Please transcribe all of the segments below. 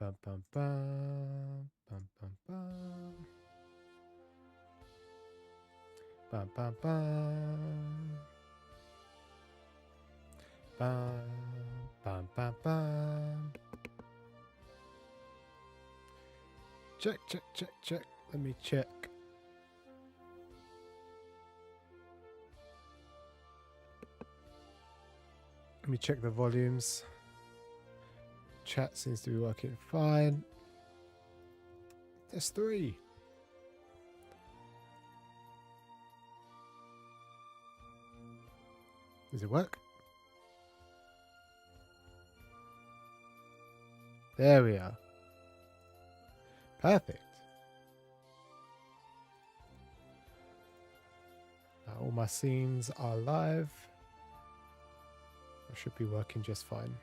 Bum, bum, bum, bum, bum, bum. Bum, bum, bum. Bum, bum, bum, bum. Check, check, check, check. Let me check. Let me check the volumes. Chat seems to be working fine. There's 3. Does it work? There we are. Perfect. Now all my scenes are live. I should be working just fine.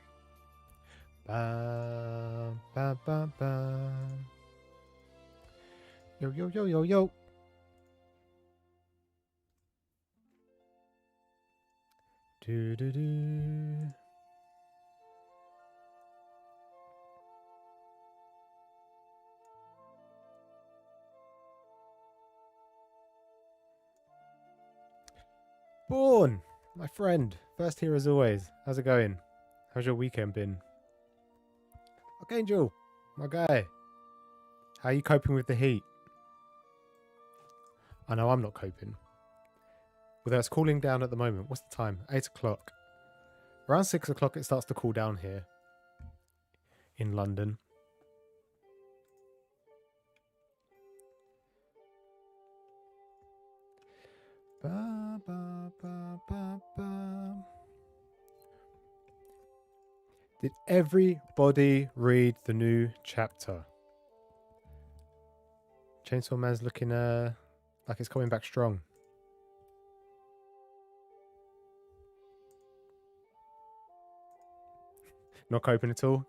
Bam, bam, bam, bam. Yo, yo, yo, yo, yo. Do, do, do. Born, my friend. First here as always. How's it going? How's your weekend been? Archangel, my guy. How are you coping with the heat? I know I'm not coping. Although it's cooling down at the moment. What's the time? 8 o'clock. Around 6 o'clock it starts to cool down here in London. Ba, ba, ba, ba, ba. Did everybody read the new chapter? Chainsaw Man's looking like it's coming back strong. Not coping at all?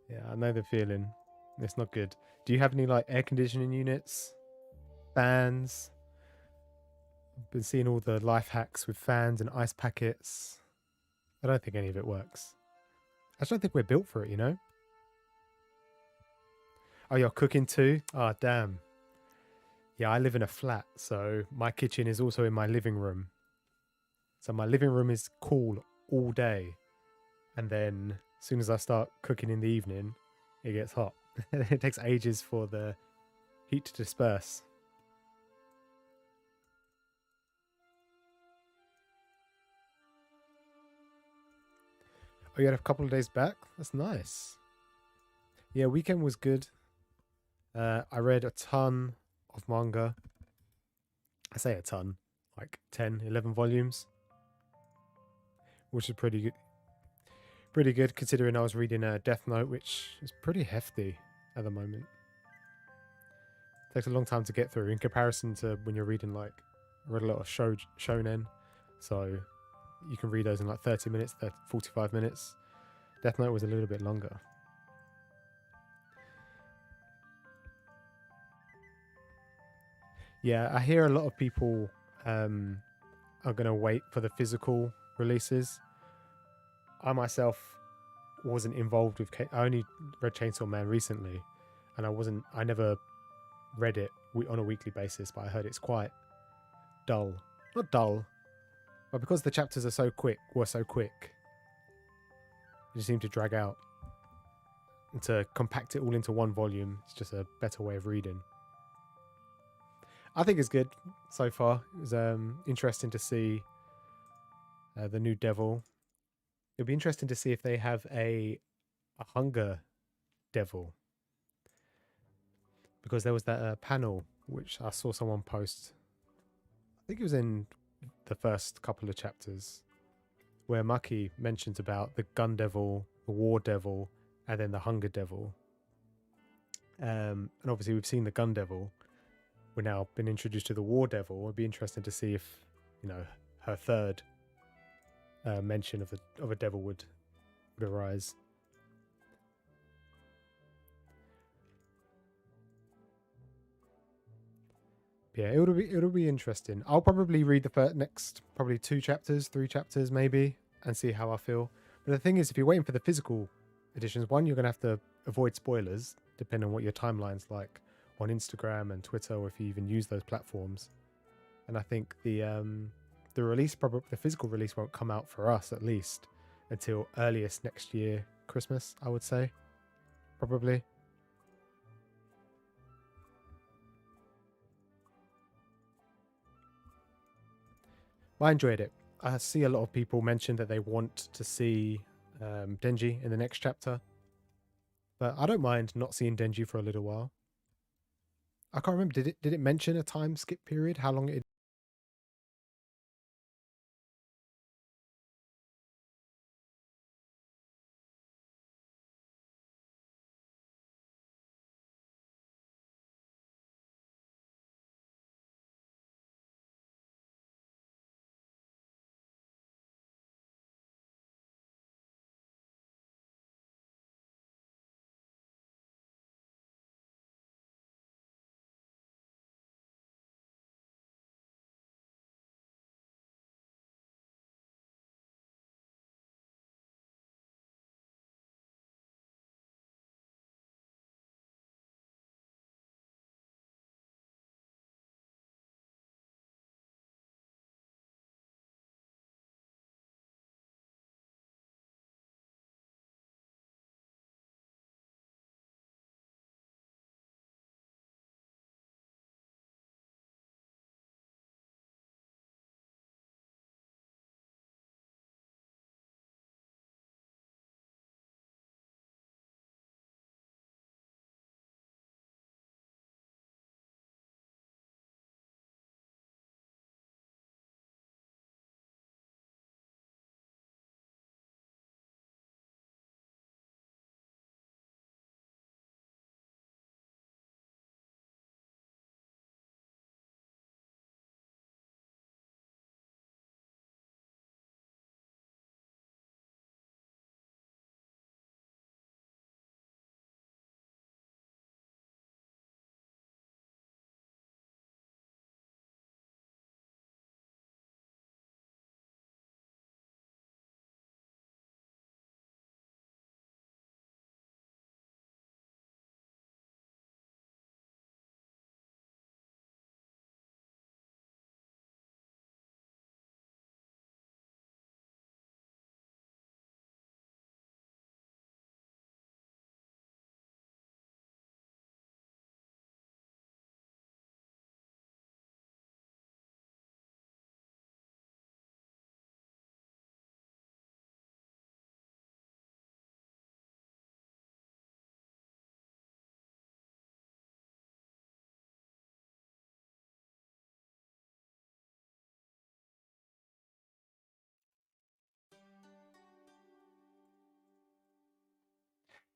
Yeah, I know the feeling. It's not good. Do you have any like air conditioning units? Fans? I've been seeing all the life hacks with fans and ice packets. I don't think any of it works. I just don't think we're built for it, you know? Oh, you're cooking too? Oh, damn. Yeah, I live in a flat, so my kitchen is also in my living room. So my living room is cool all day. And then as soon as I start cooking in the evening, it gets hot. It takes ages for the heat to disperse. Oh, you had a couple of days back? That's nice. Yeah, weekend was good. I read a ton of manga. I say a ton, like 10, 11 volumes. Which is pretty good. Pretty good considering I was reading Death Note, which is pretty hefty at the moment. Takes a long time to get through in comparison to when you're reading like, I read a lot of shonen, so you can read those in like 30 minutes, 45 minutes. Death Note was a little bit longer. Yeah, I hear a lot of people are going to wait for the physical releases. I myself wasn't involved with... I only read Chainsaw Man recently, and I never read it on a weekly basis, but I heard it's quite dull. Not dull, but because the chapters are so quick, they just seem to drag out. And to compact it all into one volume, it's just a better way of reading. I think it's good so far. It was interesting to see the new devil. It'll be interesting to see if they have a hunger devil. Because there was that panel which I saw someone post. I think it was in the first couple of chapters where Maki mentions about the gun devil, the war devil, and then the hunger devil. And obviously we've seen the gun devil. We're now been introduced to the war devil. It'd be interesting to see if, her third mention of a devil would arise. Yeah, it'll be interesting. I'll probably read the next probably 3 chapters maybe, and see how I feel. But the thing is, if you're waiting for the physical editions, one, you're gonna have to avoid spoilers, depending on what your timeline's like on Instagram and Twitter, or if you even use those platforms. And I think the release, probably the physical release, won't come out for us at least until earliest next year, Christmas, I would say, probably. I enjoyed it. I see a lot of people mention that they want to see Denji in the next chapter, but I don't mind not seeing Denji for a little while. I can't remember. Did it mention a time skip period? How long it?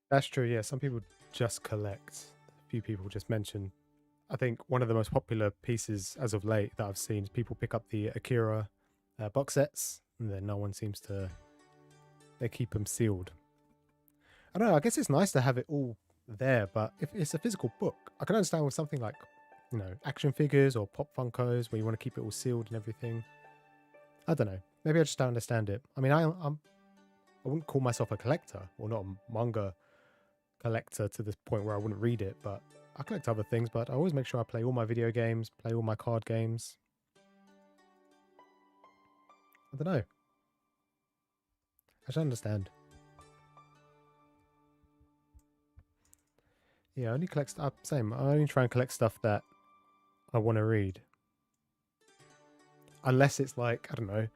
That's true. Yeah, some people just collect. A few people just mention. I think one of the most popular pieces as of late that I've seen is people pick up the Akira box sets, and then no one seems to. They keep them sealed. I don't know. I guess it's nice to have it all there, but if it's a physical book, I can understand with something like, action figures or pop Funkos where you want to keep it all sealed and everything. I don't know. Maybe I just don't understand it. I mean, I wouldn't call myself a collector or not a manga collector to this point where I wouldn't read it, but I collect other things. But I always make sure I play all my video games, play all my card games. I don't know. I don't understand. Yeah, I only collect stuff. Same. I only try and collect stuff that I want to read. Unless it's like, I don't know,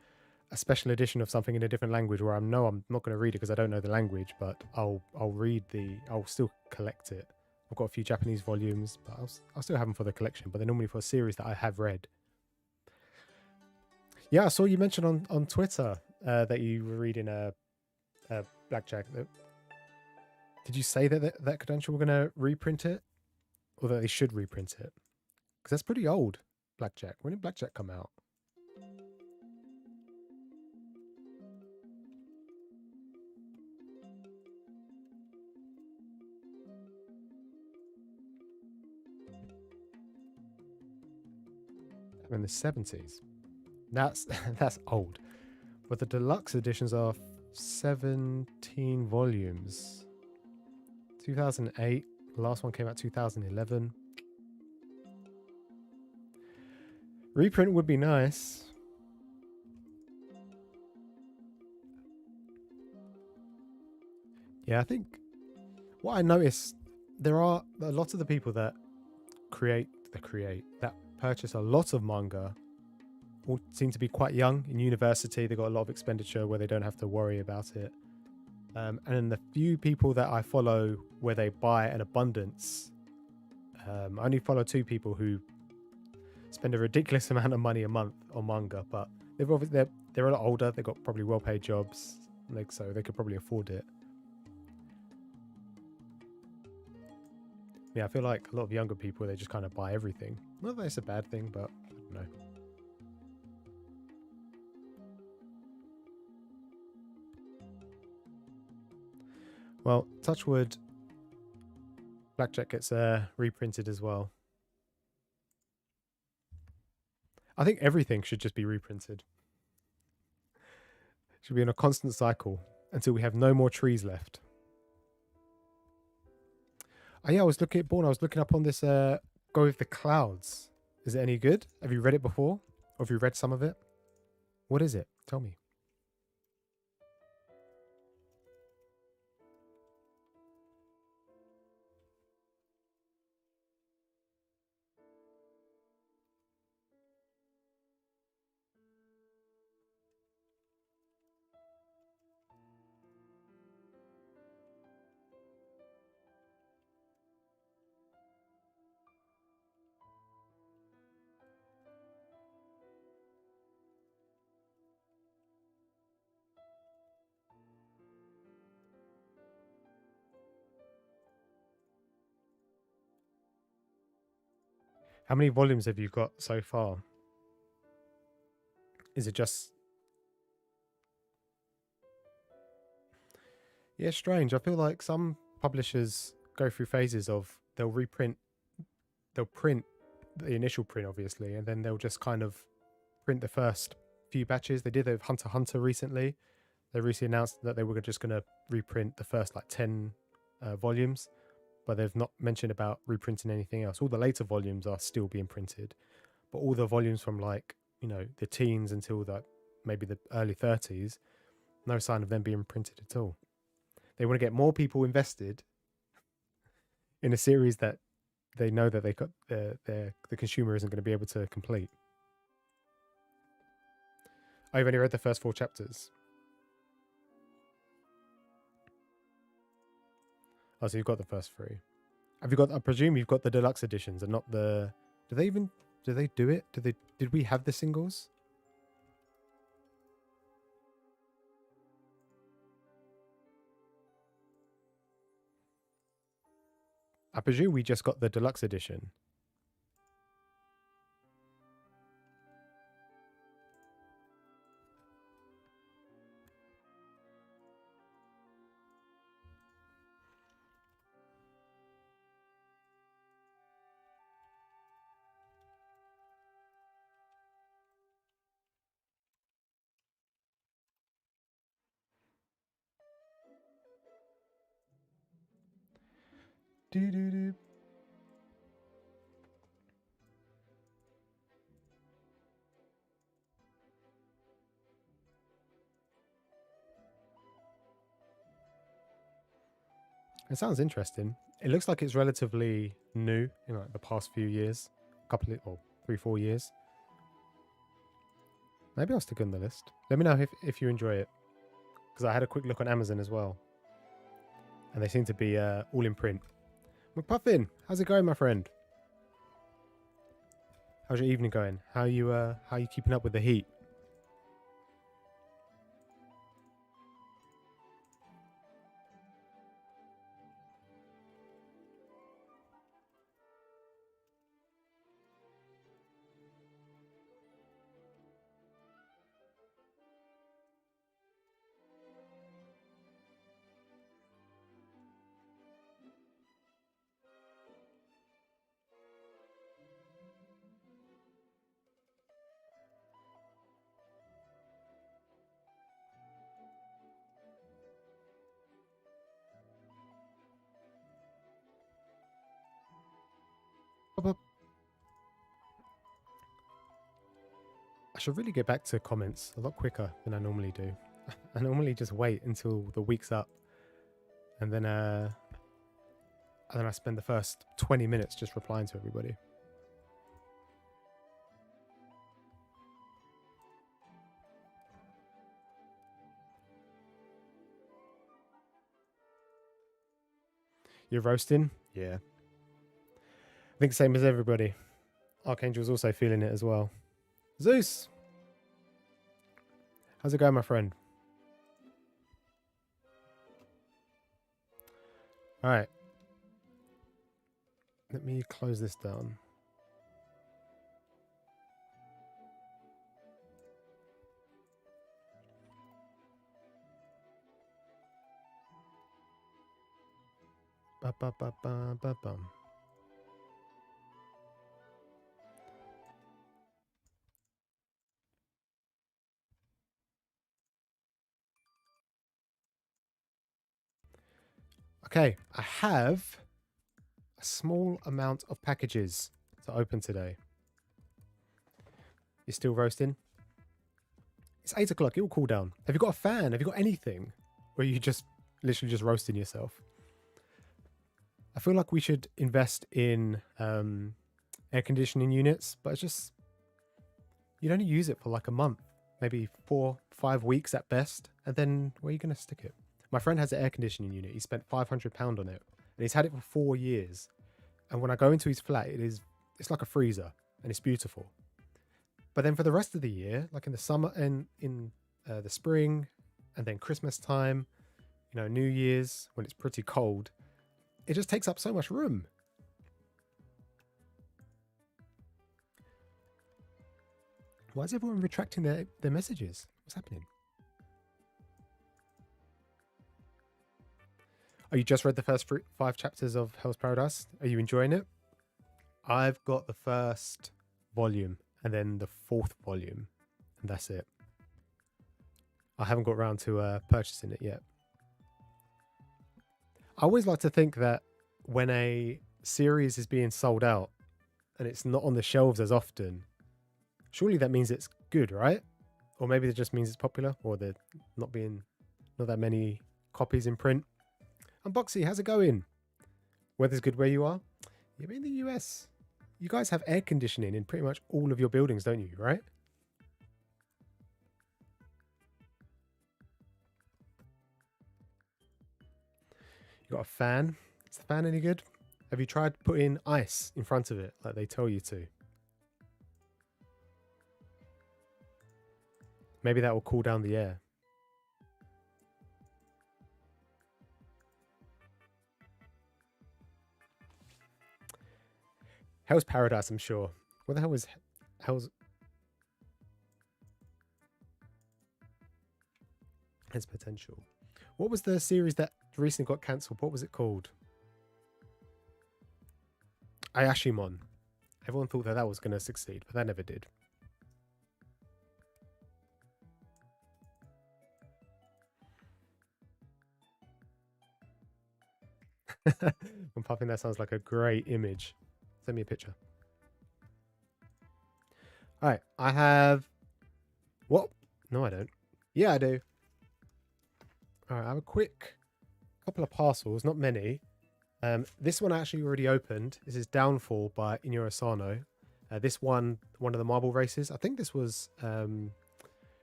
a special edition of something in a different language where I know I'm not going to read it because I don't know the language, but I'll still collect it. I've got a few Japanese volumes, but I'll still have them for the collection. But they're normally for a series that I have read. Yeah, I saw you mention on Twitter that you were reading a Blackjack. Did you say that credential were going to reprint it, or that they should reprint it? Because that's pretty old. Blackjack. When did Blackjack come out? In the 70s. That's that's old. But the deluxe editions are 17 volumes. 2008. The last one came out 2011. Reprint would be nice. Yeah, I think what I noticed, there are a lot of the people that that purchase a lot of manga all seem to be quite young in university. They've got a lot of expenditure where they don't have to worry about it. And the few people that I follow where they buy an abundance, I only follow 2 people who spend a ridiculous amount of money a month on manga, but they're a lot older. They've got probably well-paid jobs, so they could probably afford it. Yeah, I feel like a lot of younger people, they just kind of buy everything. Not that it's a bad thing, but I don't know. Well, touch wood, Blackjack gets reprinted as well. I think everything should just be reprinted. Should be in a constant cycle until we have no more trees left. Oh yeah, I was looking up on this Go with the Clouds. Is it any good? Have you read it before? Or have you read some of it? What is it? Tell me. How many volumes have you got so far? Is it just... Yeah, strange. I feel like some publishers go through phases of they'll print the initial print, obviously, and then they'll just kind of print the first few batches. They did it with Hunter x Hunter recently. They recently announced that they were just going to reprint the first 10 volumes, but they've not mentioned about reprinting anything else. All the later volumes are still being printed, but all the volumes from the teens until maybe the early 30s, no sign of them being printed at all. They want to get more people invested in a series that they know that the consumer isn't going to be able to complete. I've only read the first 4 chapters. Oh, so you've got the first 3. Have you got? I presume you've got the deluxe editions and not the. Do they do it? Did we have the singles? I presume we just got the deluxe edition. Do. It sounds interesting. It looks like it's relatively new in the past few years, 3-4 years. Maybe I'll stick it on the list. Let me know if you enjoy it, because I had a quick look on Amazon as well, and they seem to be all in print. McPuffin, how's it going, my friend? How's your evening going? How are you keeping up with the heat? Up, up. I should really get back to comments a lot quicker than I normally do. I normally just wait until the week's up, and then I spend the first 20 minutes just replying to everybody. You're roasting? Yeah. I think same as everybody. Archangel's also feeling it as well. Zeus! How's it going, my friend? Alright. Let me close this down. Ba ba ba ba ba bum. Okay, I have a small amount of packages to open today. You're still roasting? It's 8 o'clock. It will cool down. Have you got a fan? Have you got anything? Or are you just literally just roasting yourself? I feel like we should invest in air conditioning units, but it's just, you'd only use it for like a month, maybe 4-5 weeks at best. And then where are you going to stick it? My friend has an air conditioning unit. He spent £500 on it, and he's had it for 4 years. And when I go into his flat, it's like a freezer, and it's beautiful. But then for the rest of the year, like in the summer and in the spring, and then Christmas time, New Year's, when it's pretty cold, it just takes up so much room. Why is everyone retracting their messages? What's happening? Oh, you just read the first 5 chapters of Hell's Paradise? Are you enjoying it? I've got the first volume and then the 4th volume, and that's it. I haven't got around to purchasing it yet. I always like to think that when a series is being sold out and it's not on the shelves as often, surely that means it's good, right? Or maybe it just means it's popular, or there not that many copies in print. Unboxy, how's it going? Weather's good where you are? You're in the US. You guys have air conditioning in pretty much all of your buildings, don't you, right? You got a fan? Is the fan any good? Have you tried putting ice in front of it like they tell you to? Maybe that will cool down the air. Hell's Paradise, I'm sure. What the hell was Hell's Potential? What was the series that recently got cancelled? What was it called? Ayashimon. Everyone thought that was going to succeed, but that never did. I'm puffing. That sounds like a great image. Send me a picture. All right, I have. What? No, I don't. Yeah, I do. All right, I have a quick couple of parcels, not many. This one I actually already opened. This is Downfall by Inyo Asano. This one of the marble races. I think this was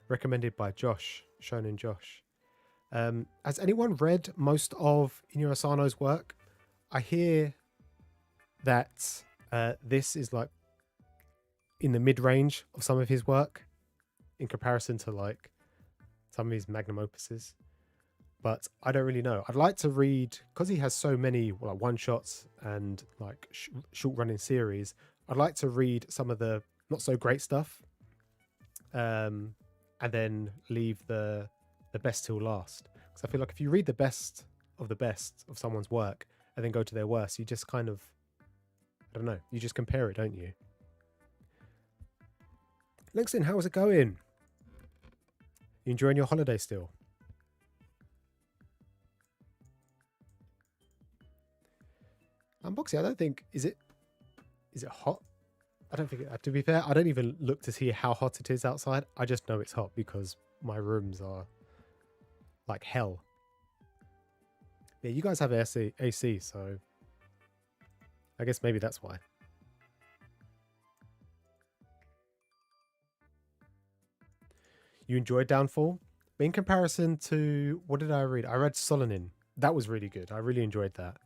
recommended by Josh, Shonen Josh. Has anyone read most of Inyo Asano's work? I hear that this is like in the mid-range of some of his work in comparison to like some of his magnum opuses. But I don't really know. I'd like to read, because he has so many like one-shots and like short-running series, I'd like to read some of the not so great stuff, and then leave the best till last. Because I feel like if you read the best of someone's work and then go to their worst, you just kind of, I don't know, you just compare it, don't you? Linkston, how's it going? You enjoying your holiday still? Unboxing, I don't think, is it Is it hot? I don't think to be fair, I don't even look to see how hot it is outside. I just know it's hot because my rooms are like hell. Yeah, you guys have AC, so I guess maybe that's why. You enjoyed Downfall? In comparison to, what did I read? I read Solonin. That was really good. I really enjoyed that.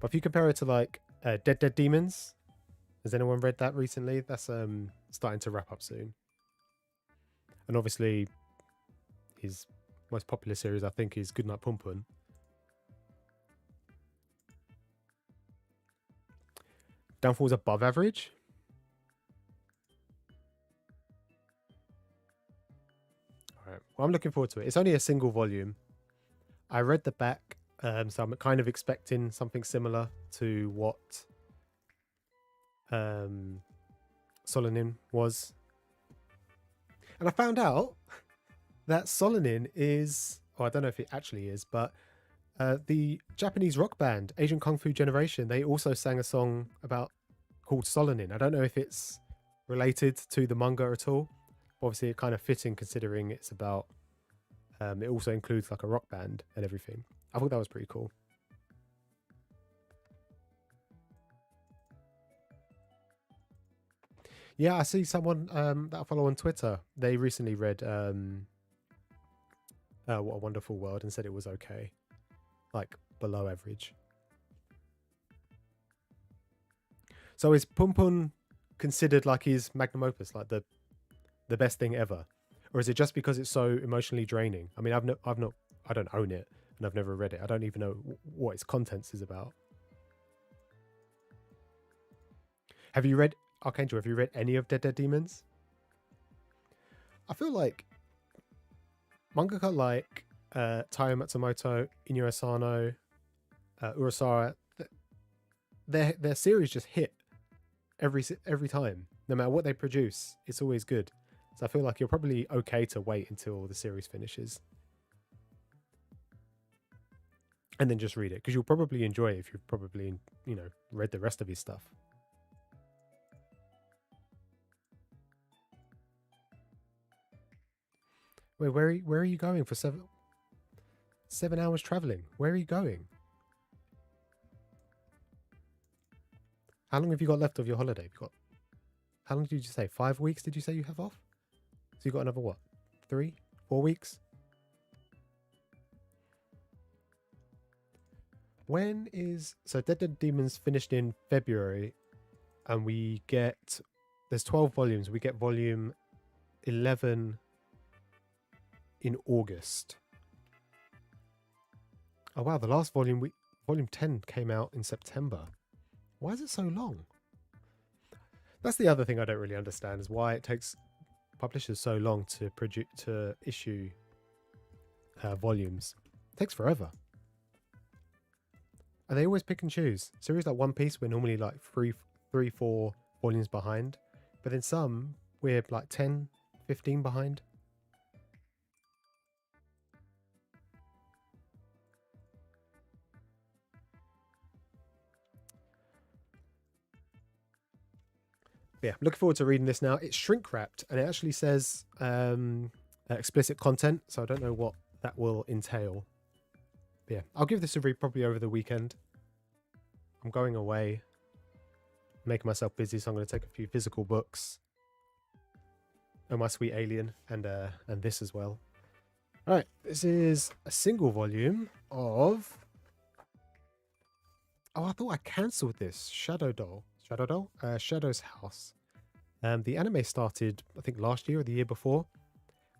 But if you compare it to like Dead Demons, has anyone read that recently? That's starting to wrap up soon. And obviously, his most popular series, I think, is Goodnight Pum Pum. Downfall's above average. All right. Well, I'm looking forward to it. It's only a single volume. I read the back, so I'm kind of expecting something similar to what Solonin was. And I found out that Solonin is, I don't know if it actually is, but the Japanese rock band Asian Kung Fu Generation, they also sang a song called Solonin. I don't know if it's related to the manga at all. Obviously, it kind of fitting considering it's about. It also includes like a rock band and everything. I thought that was pretty cool. Yeah, I see someone that I follow on Twitter. They recently read What a Wonderful World and said it was okay, like below average. So is Pum Pum considered like his magnum opus, like the best thing ever, or is it just because it's so emotionally draining? I mean, I don't own it and I've never read it. I don't even know what its contents is about. Have you read Archangel? Have you read any of Dead Demons? I feel like mangaka like Taiyo Matsumoto, Inu Asano, Urasara, their series just hit every time. No matter what they produce, it's always good. So I feel like you're probably okay to wait until the series finishes. And then just read it, because you'll probably enjoy it if you've probably, read the rest of his stuff. Wait, where are you going for 7 hours traveling? Where are you going? How long have you got left of your holiday? How long did you say? 5 weeks did you say you have off? So you got another what? 3, 4 weeks? So Dead Demons finished in February, and there's 12 volumes. We get volume 11 in August. Oh wow, the last volume, volume 10 came out in September. Why is it so long? That's the other thing I don't really understand, is why it takes publishers so long to issue volumes. It takes forever. And they always pick and choose. Series like One Piece, we're normally like 4 volumes behind. But then some, we're like 10, 15 behind. Yeah, looking forward to reading this now. It's shrink wrapped, and it actually says explicit content, so I don't know what that will entail. But yeah, I'll give this a read probably over the weekend. I'm going away, making myself busy, so I'm going to take a few physical books. Oh, My Sweet Alien, and this as well. All right, this is a single volume of. Oh, I thought I cancelled this. Shadow's House. The anime started, I think, last year or the year before,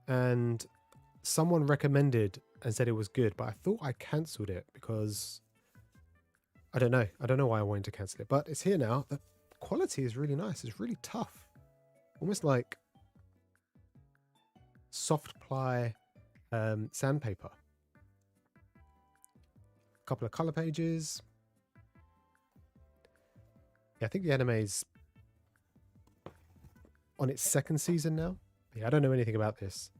and someone recommended and said it was good, but I thought I cancelled it because I don't know why I wanted to cancel it, but it's here now. The quality is really nice. It's really tough, almost like soft ply sandpaper. A couple of color pages. Yeah, I think the anime's on its second season now. Yeah, I don't know anything about this.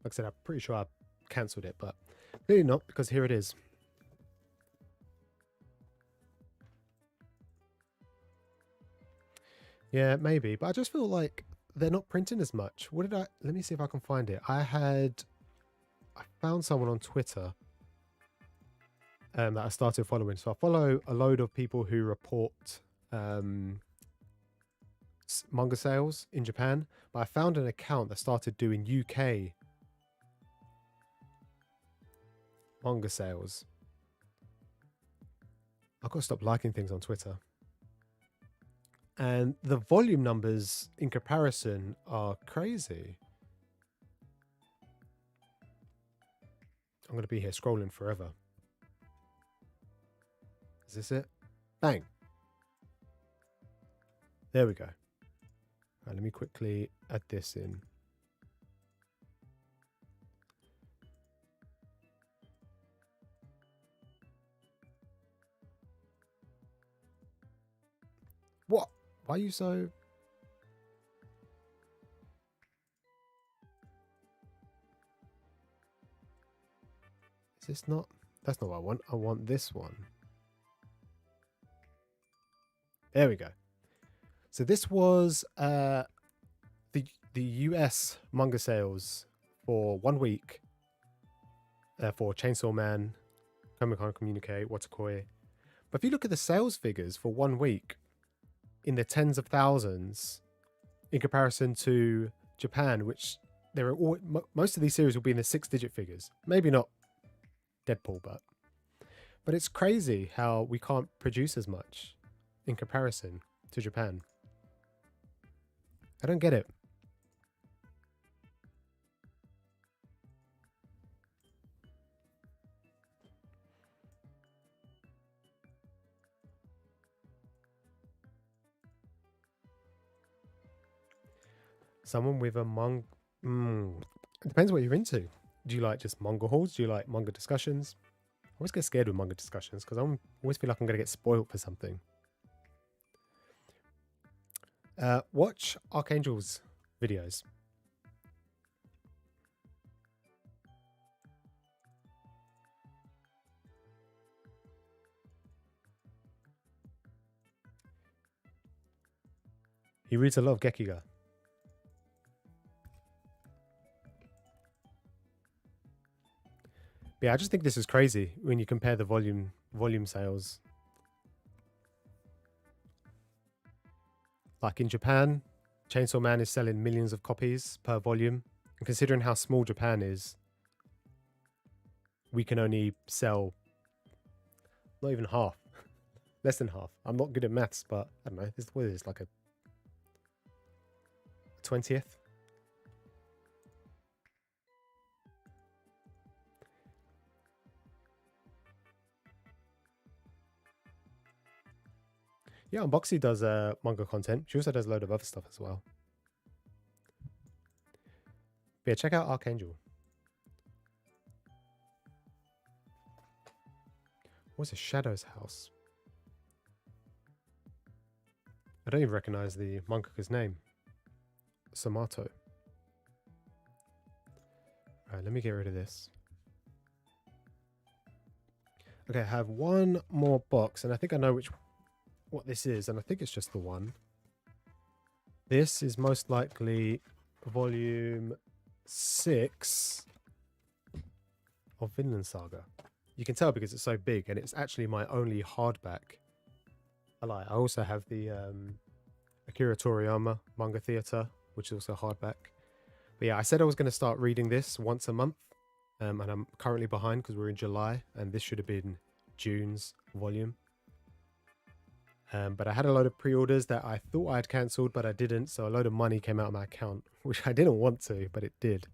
Like I said, I'm pretty sure I cancelled it, but clearly not, because here it is. Yeah, maybe, but I just feel like they're not printing as much. What did I... Let me see if I can find it. I found someone on Twitter that I started following. So I follow a load of people who report manga sales in Japan, but I found an account that started doing UK manga sales. I've got to stop liking things on Twitter. And the volume numbers in comparison are crazy. I'm going to be here scrolling forever. Is this it? Bang. There we go. Right, let me quickly add this in. What? Why are you so... Is this not... That's not what I want. I want this one. There we go. So this was the US manga sales for 1 week for Chainsaw Man, Comic-Con Communique, Watakoi. But if you look at the sales figures for 1 week, in the tens of thousands in comparison to Japan, which there are most of these series will be in the 6-digit figures. Maybe not Deadpool, but it's crazy how we can't produce as much in comparison to Japan. I don't get it. Someone with a manga... It depends what you're into. Do you like just manga hauls? Do you like manga discussions? I always get scared with manga discussions because I always feel like I'm going to get spoiled for something. Watch Archangel's videos. He reads a lot of Gekiga. Yeah, I just think this is crazy when you compare the volume sales. Like in Japan, Chainsaw Man is selling millions of copies per volume. And considering how small Japan is, we can only sell not even half. Less than half. I'm not good at maths, but I don't know. What is this, like a 20th? Yeah, Unboxy does manga content. She also does a load of other stuff as well. But yeah, check out Archangel. What's a Shadow's house? I don't even recognize the mangaka's name. Samato. Alright, let me get rid of this. Okay, I have one more box, and I think I know what this is, and I think it's just the one. This is most likely volume 6 of Vinland Saga. You can tell because it's so big, and it's actually my only hardback. I also have the Akira Toriyama Manga Theater, which is also hardback. But yeah, I said I was going to start reading this once a month, and I'm currently behind because we're in July, and this should have been June's volume. But I had a load of pre-orders that I thought I had cancelled, but I didn't, so a load of money came out of my account, which I didn't want to, but it did.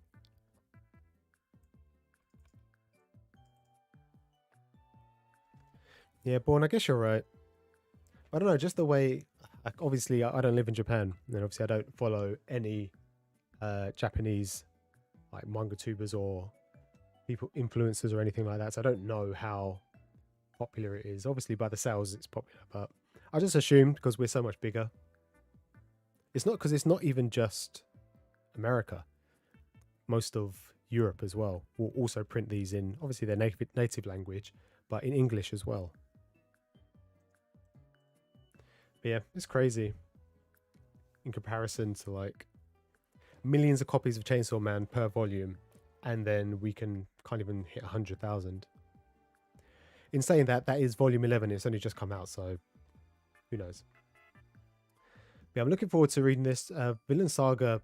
Yeah, Born, I guess you're right. I don't know, just the way... Obviously, I don't live in Japan, and obviously I don't follow any Japanese like manga tubers or people influencers or anything like that, so I don't know how popular it is. Obviously, by the sales, it's popular, but I just assumed because we're so much bigger. It's not because it's not even just America. Most of Europe as well will also print these in obviously their native language, but in English as well. But yeah, it's crazy in comparison to like millions of copies of Chainsaw Man per volume, and then we can't even hit 100,000. In saying that, that is volume 11. It's only just come out, so who knows? Yeah, I'm looking forward to reading this. Villain Saga.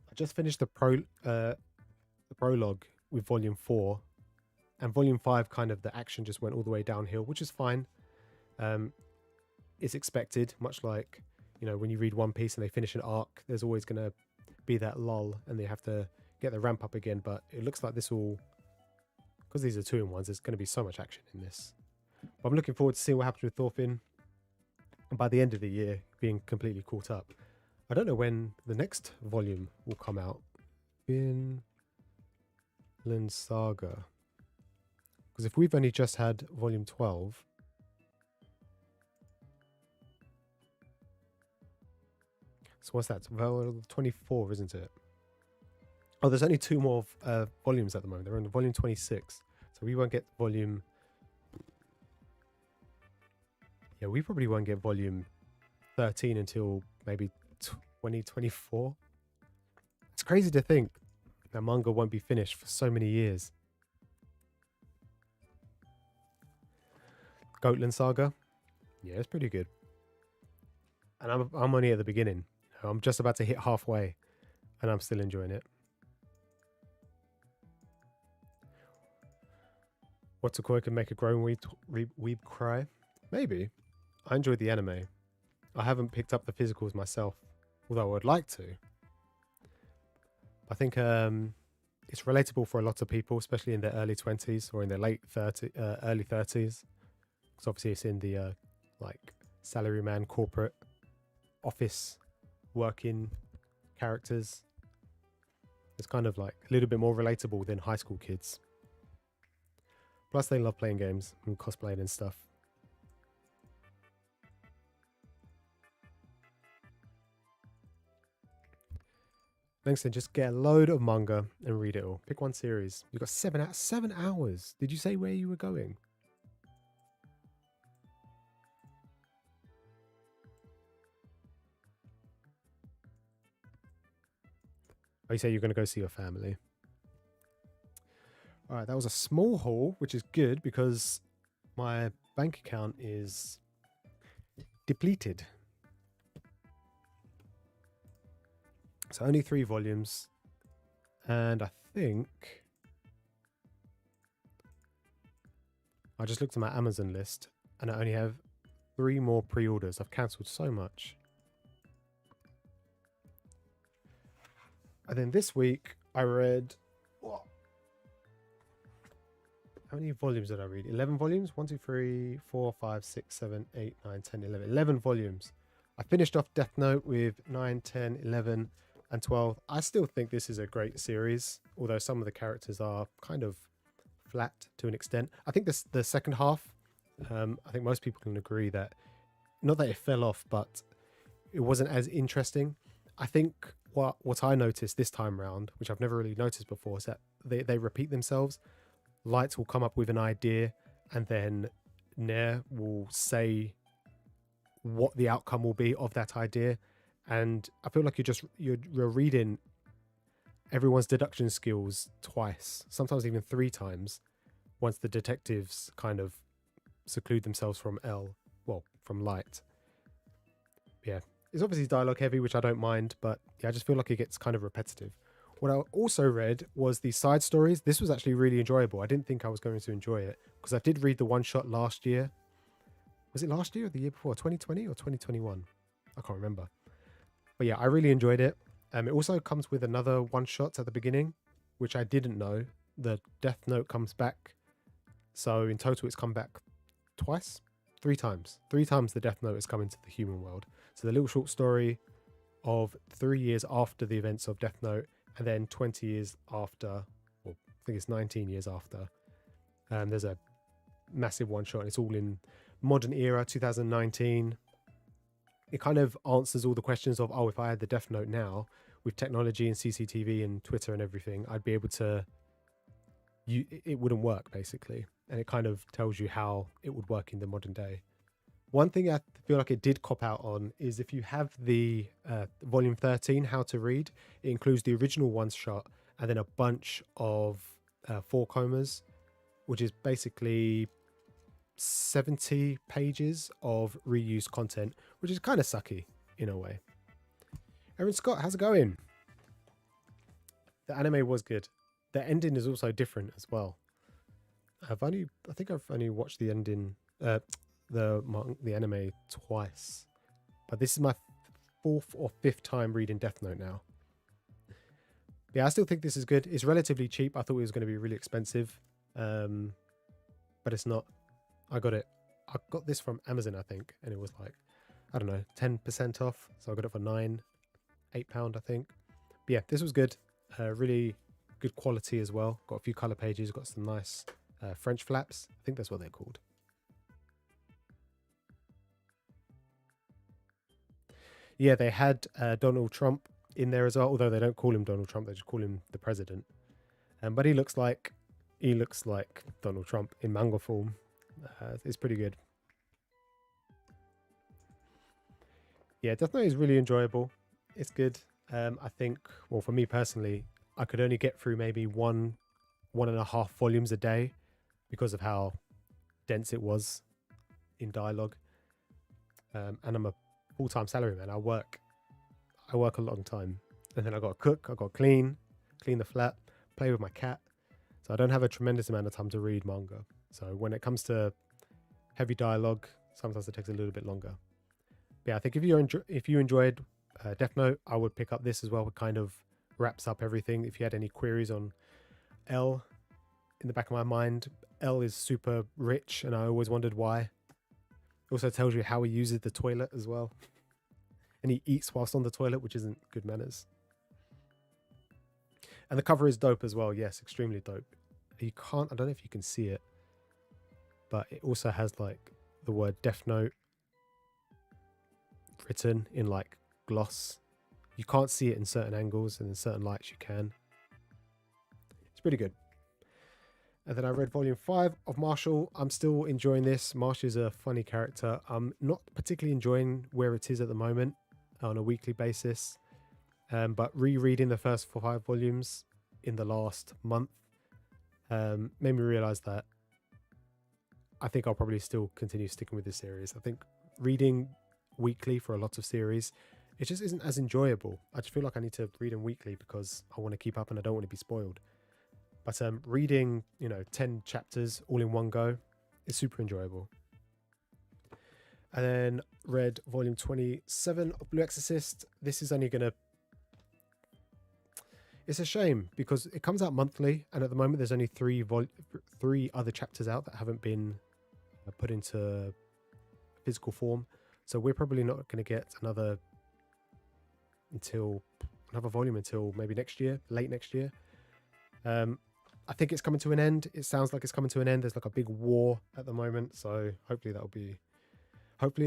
I just finished the prologue with volume 4, and volume 5 kind of the action just went all the way downhill, which is fine. It's expected, much like, you know, when you read One Piece and they finish an arc, there's always going to be that lull and they have to get the ramp up again. But it looks like this will, because these are 2-in-1s, there's going to be so much action in this. But I'm looking forward to seeing what happens with Thorfinn, and by the end of the year being completely caught up. I don't know when the next volume will come out. Vinland Saga. Because if we've only just had volume 12, so what's that? Well, 24, isn't it? Oh, there's only 2 more volumes at the moment. They're on volume 26. So we won't get volume... Yeah, we probably won't get volume 13 until maybe 2024. It's crazy to think that manga won't be finished for so many years. Goatland Saga. Yeah, it's pretty good. And I'm only at the beginning. I'm just about to hit halfway, and I'm still enjoying it. What's a quirk and make a grown weeb cry? Maybe. I enjoyed the anime. I haven't picked up the physicals myself, although I would like to. I think it's relatable for a lot of people, especially in their early 20s or in their early 30s. Because obviously it's in the like salaryman, corporate, office working characters. It's kind of like a little bit more relatable than high school kids. Plus they love playing games and cosplaying and stuff. Thanks, then just get a load of manga and read it all. Pick one series. You've got 7 hours. Did you say where you were going? Oh, you say you're going to go see your family. All right, that was a small haul, which is good because my bank account is depleted. So only 3 volumes. And I think I just looked at my Amazon list and I only have 3 more pre-orders. I've cancelled so much. And then this week I read... What? How many volumes did I read? 11 volumes? 1, 2, 3, 4, 5, 6, 7, 8, 9, 10, 11. 11 volumes. I finished off Death Note with 9, 10, 11 and 12. I still think this is a great series, although some of the characters are kind of flat to an extent. I think the second half, I think most people can agree that, not that it fell off, but it wasn't as interesting. I think what I noticed this time round, which I've never really noticed before, is that they repeat themselves. Light will come up with an idea and then Nair will say what the outcome will be of that idea. And I feel like you're reading everyone's deduction skills twice, sometimes even 3 times, once the detectives kind of seclude themselves from from Light. Yeah, it's obviously dialogue heavy, which I don't mind, but yeah, I just feel like it gets kind of repetitive. What I also read was the side stories. This was actually really enjoyable. I didn't think I was going to enjoy it because I did read the one-shot last year. Was it last year or the year before? 2020 or 2021? I can't remember. But yeah, I really enjoyed it. It also comes with another one-shot at the beginning, which I didn't know. The Death Note comes back. So in total, it's come back 3 times. 3 times the Death Note has come into the human world. So the little short story of 3 years after the events of Death Note, and then 20 years after, or I think it's 19 years after, there's a massive one-shot. It's all in modern era, 2019. It kind of answers all the questions of, if I had the Death Note now, with technology and CCTV and Twitter and everything, I'd be able to, it wouldn't work basically. And it kind of tells you how it would work in the modern day. One thing I feel like it did cop out on is if you have the volume 13, How to Read, it includes the original one shot and then a bunch of 4-comas, which is basically 70 pages of reused content, which is kind of sucky in a way. Aaron Scott, how's it going? The anime was good. The ending is also different as well. I think I've only watched the ending, the anime twice, but this is my 4th or 5th time reading Death Note now. Yeah, I still think this is good. It's relatively cheap. I thought it was going to be really expensive, but it's not. I got this from Amazon, I think, and it was like, I don't know, 10% off. So I got it for £8, I think. But yeah, this was good. Really good quality as well. Got a few color pages. Got some nice French flaps. I think that's what they're called. Yeah, they had Donald Trump in there as well, although they don't call him Donald Trump, they just call him the president. But he looks like Donald Trump in manga form. It's pretty good. Yeah, Death Note is really enjoyable. It's good. I think, well, for me personally, I could only get through maybe 1.5 volumes a day because of how dense it was in dialogue. And I'm a full-time salaryman. I work a long time, and then I got to cook, I got to clean the flat, play with my cat. So I don't have a tremendous amount of time to read manga. So when it comes to heavy dialogue, sometimes it takes a little bit longer. But yeah, I think if you enjoyed Death Note, I would pick up this as well. It kind of wraps up everything. If you had any queries on L, in the back of my mind, L is super rich, and I always wondered why. It also tells you how he uses the toilet as well. And he eats whilst on the toilet, which isn't good manners. And the cover is dope as well. Yes, extremely dope. I don't know if you can see it, but it also has like the word Death Note written in like gloss. You can't see it in certain angles, and in certain lights you can. It's pretty good. And then I read volume 5 of Marshall. I'm still enjoying this. Marshall is a funny character. I'm not particularly enjoying where it is at the moment on a weekly basis. But rereading the first 5 volumes in the last month made me realize that I think I'll probably still continue sticking with this series. I think reading weekly for a lot of series, it just isn't as enjoyable. I just feel like I need to read them weekly because I want to keep up and I don't want to be spoiled. But reading, 10 chapters all in one go is super enjoyable. And then read volume 27 of Blue Exorcist. This is only going to... It's a shame because it comes out monthly, and at the moment there's only 3 other chapters out that haven't been put into physical form. So we're probably not going to get another volume until maybe next year, late next year. I think it's coming to an end. It sounds like it's coming to an end. There's like a big war at the moment, so hopefully that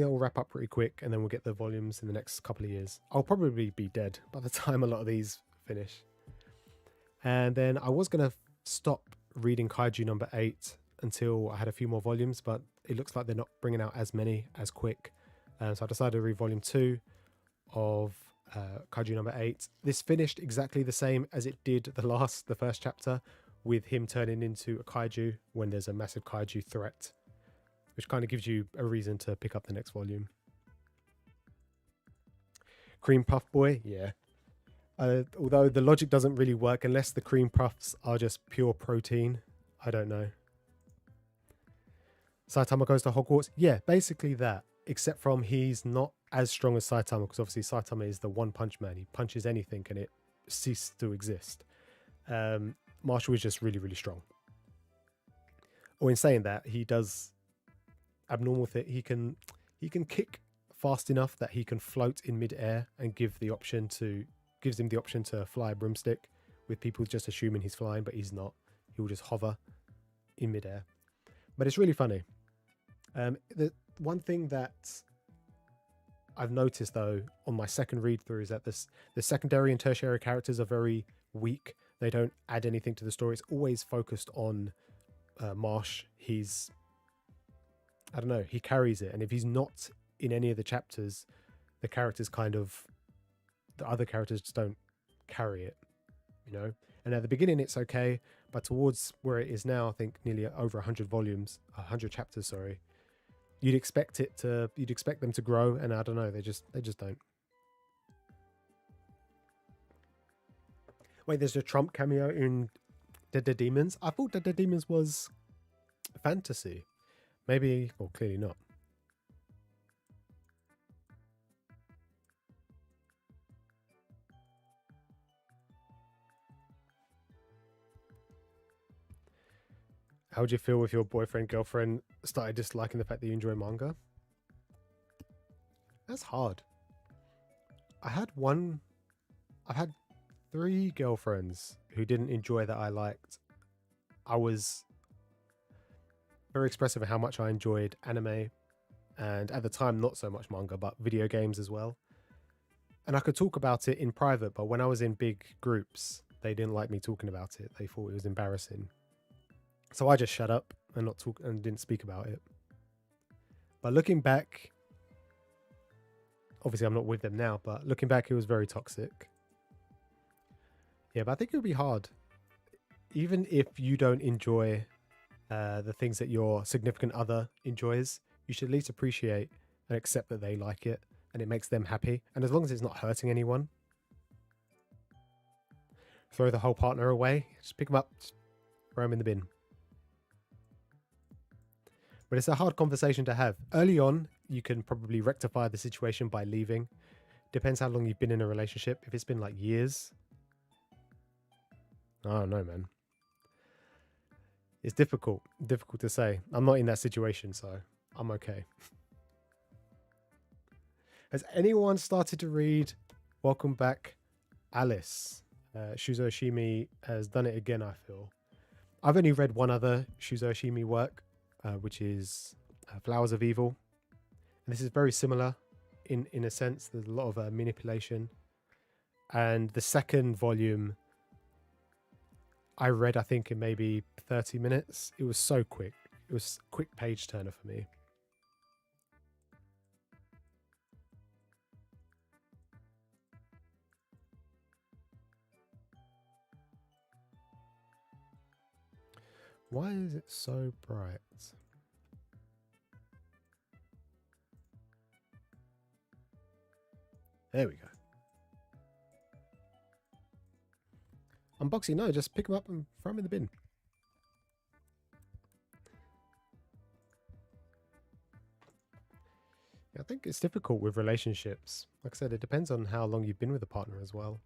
will wrap up pretty quick, and then we'll get the volumes in the next couple of years. I'll probably be dead by the time a lot of these finish. And then I was going to stop reading Kaiju number 8 until I had a few more volumes, but it looks like they're not bringing out as many as quick. So I decided to read volume 2 of Kaiju number 8. This finished exactly the same as it did the first chapter, with him turning into a kaiju when there's a massive kaiju threat, which kind of gives you a reason to pick up the next volume. Cream Puff Boy, yeah. Although the logic doesn't really work unless the cream puffs are just pure protein. I don't know. Saitama goes to Hogwarts. Yeah, basically that. Except from he's not as strong as Saitama, because obviously Saitama is the one punch man. He punches anything and it ceases to exist. Marshall is just really, really strong. Or in saying that, he does abnormal thing. He can kick fast enough that he can float in mid-air and gives him the option to fly a broomstick, with people just assuming he's flying, but he's not. He will just hover in mid-air. But it's really funny. The one thing that I've noticed though on my second read through is that the secondary and tertiary characters are very weak. They don't add anything to the story. It's always focused on Marsh. I don't know, he carries it. And if he's not in any of the chapters, the other characters just don't carry it, you know? And at the beginning, it's okay. But towards where it is now, I think nearly over 100 volumes, 100 chapters, sorry. You'd expect them to grow. And I don't know, they just don't. Wait, there's a Trump cameo in Dead Demons? I thought Dead Demons was fantasy. Maybe, well, clearly not. How would you feel if your boyfriend, girlfriend started disliking the fact that you enjoy manga? That's hard. I've had 3 girlfriends who didn't enjoy that I liked. I was very expressive of how much I enjoyed anime, and at the time, not so much manga, but video games as well. And I could talk about it in private, but when I was in big groups, they didn't like me talking about it. They thought it was embarrassing. So I just shut up and didn't speak about it. But looking back, obviously I'm not with them now, but looking back, it was very toxic. Yeah, but I think it would be hard. Even if you don't enjoy the things that your significant other enjoys, you should at least appreciate and accept that they like it and it makes them happy. And as long as it's not hurting anyone, throw the whole partner away. Just pick them up, throw them in the bin. But it's a hard conversation to have. Early on, you can probably rectify the situation by leaving. Depends how long you've been in a relationship. If it's been like years, I don't know, man. It's difficult to say. I'm not in that situation, so I'm okay. Has anyone started to read Welcome Back, Alice? Shuzo Oshimi has done it again, I feel. I've only read one other Shuzo Oshimi work, which is Flowers of Evil. And this is very similar in a sense. There's a lot of manipulation. And the second volume, I read, I think, in maybe 30 minutes. It was so quick. It was a quick page turner for me. Why is it so bright? There we go. Unboxing, no, just pick them up and throw them in the bin. I think it's difficult with relationships. Like I said, it depends on how long you've been with a partner as well.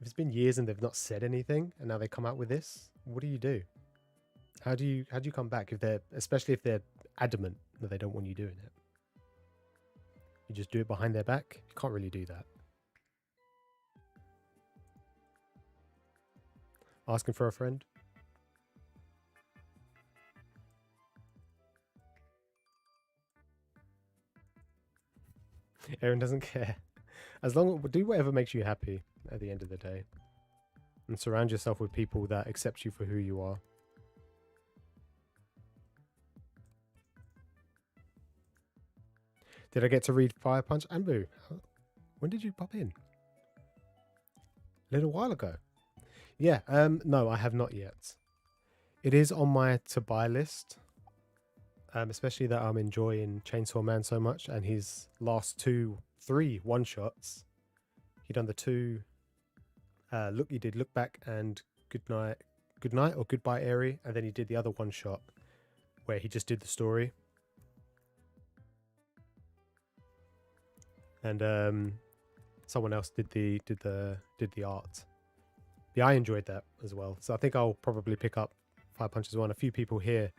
If it's been years and they've not said anything and now they come out with this, what do you do? How do you come back especially if they're adamant that they don't want you doing it? You just do it behind their back? You can't really do that. Asking for a friend? Aaron doesn't care. As long as do whatever makes you happy at the end of the day. And surround yourself with people that accept you for who you are. Did I get to read Fire Punch? Ambu, when did you pop in? A little while ago. Yeah, no, I have not yet. It is on my to-buy list. Especially that I'm enjoying Chainsaw Man so much, and his last 3 one-shots. He done the 2 he did Look Back and Good Night or Goodbye Airy, and then he did the other one-shot where he just did the story. And someone else did the art. Yeah, I enjoyed that as well. So I think I'll probably pick up Fire Punch as well. And a few people here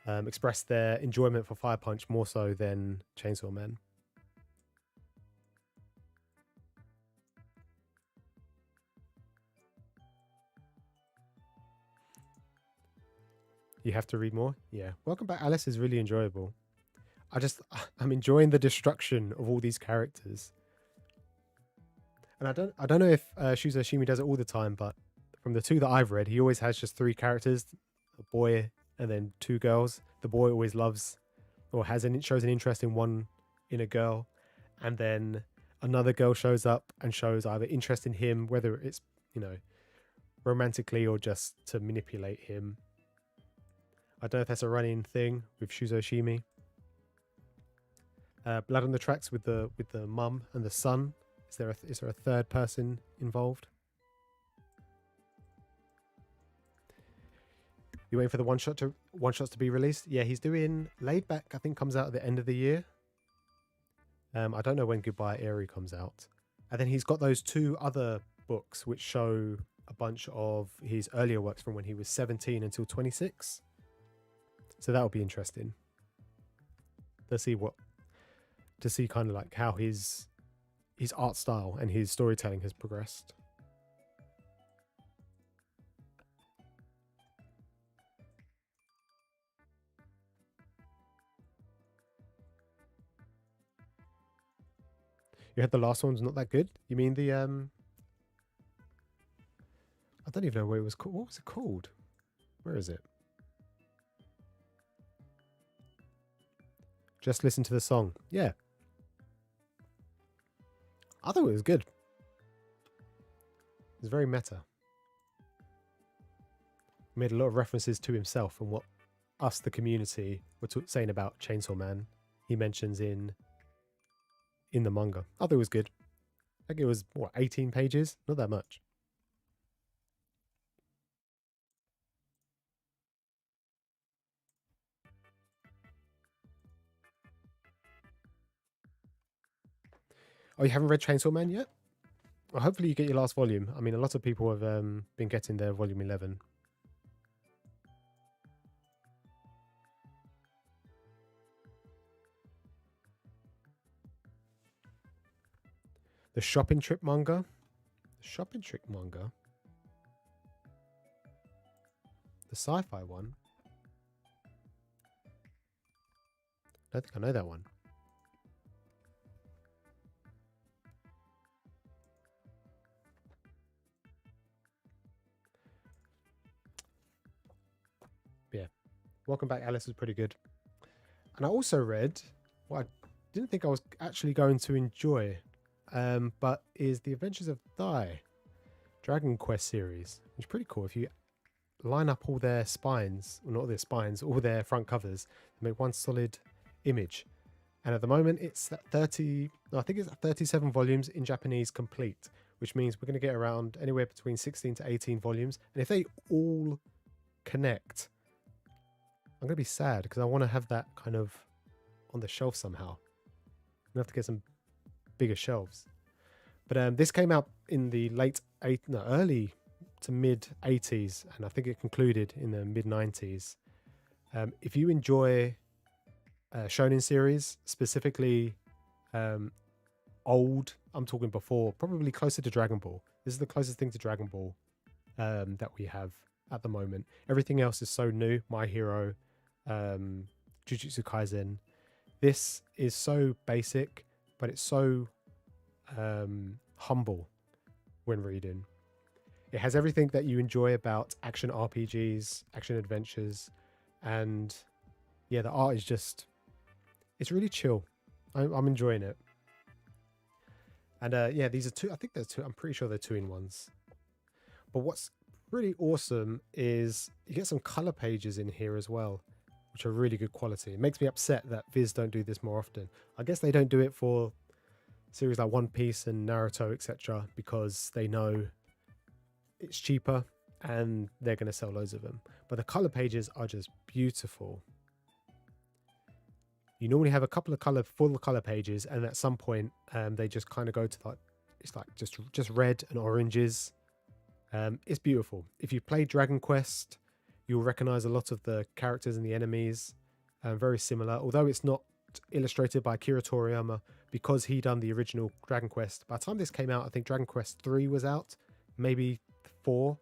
expressed their enjoyment for Fire Punch more so than Chainsaw Man. You have to read more? Yeah. Welcome Back, Alice is really enjoyable. I'm enjoying the destruction of all these characters. And I don't know if Shuzo Shimi does it all the time, but from the two that I've read, he always has just three characters, a boy and then two girls. The boy always loves or shows an interest in a girl, and then another girl shows up and shows either interest in him, whether it's, you know, romantically or just to manipulate him. I don't know if that's a running thing with Shuzo Shimi. Blood on the Tracks with the mum and the son. Is there a third person involved? You waiting for the one shots to be released? Yeah, he's doing Laid Back. I think comes out at the end of the year. I don't know when Goodbye Eerie comes out, and then he's got those two other books which show a bunch of his earlier works from when he was 17 until 26. So that'll be interesting to see kind of like how his art style and his storytelling has progressed. You had the last one's not that good? You mean the I don't even know what it was called. What was it called? Where is it? Just listen to the song. Yeah. I thought it was good. It was very meta. He made a lot of references to himself and what us, the community, were saying about Chainsaw Man. He mentions in the manga. I thought it was good. I think it was, 18 pages? Not that much. Oh, you haven't read Chainsaw Man yet? Well, hopefully you get your last volume. I mean, a lot of people have been getting their volume 11. The shopping trip manga? The shopping trip manga? The sci-fi one? I don't think I know that one. Yeah. Welcome Back, Alice was pretty good. And I also read what I didn't think I was actually going to enjoy, but is The Adventures of Dai Dragon Quest series, which is pretty cool. If you line up all their spines, well, not their spines, all their front covers, they make one solid image. And at the moment, it's at 37 volumes in Japanese complete, which means we're going to get around anywhere between 16 to 18 volumes. And if they all connect, I'm going to be sad because I want to have that kind of on the shelf somehow. I'm going to have to get some bigger shelves. But this came out in the early to mid 80s, and I think it concluded in the mid 90s. If you enjoy shonen series, specifically old, I'm talking before, probably closer to Dragon Ball. This is the closest thing to Dragon Ball that we have at the moment. Everything else is so new. My Hero, Jujutsu Kaisen. This is so basic, but it's so humble when reading. It has everything that you enjoy about action RPGs, action adventures, and yeah, the art is just, it's really chill. I'm enjoying it. And yeah, these are two, I think there's two, I'm pretty sure they're 2-in-1s. But what's really awesome is you get some color pages in here as well, which are really good quality. It makes me upset that Viz don't do this more often. I guess they don't do it for series like One Piece and Naruto, etc., because they know it's cheaper and they're going to sell loads of them. But the color pages are just beautiful. You normally have a couple of full color pages, and at some point they just kind of go to like, it's like just red and oranges. It's beautiful. If you play Dragon Quest, you'll recognize a lot of the characters and the enemies. Very similar, although it's not illustrated by Akira Toriyama, because he done the original Dragon Quest. By the time this came out, I think Dragon Quest 3 was out, maybe 4.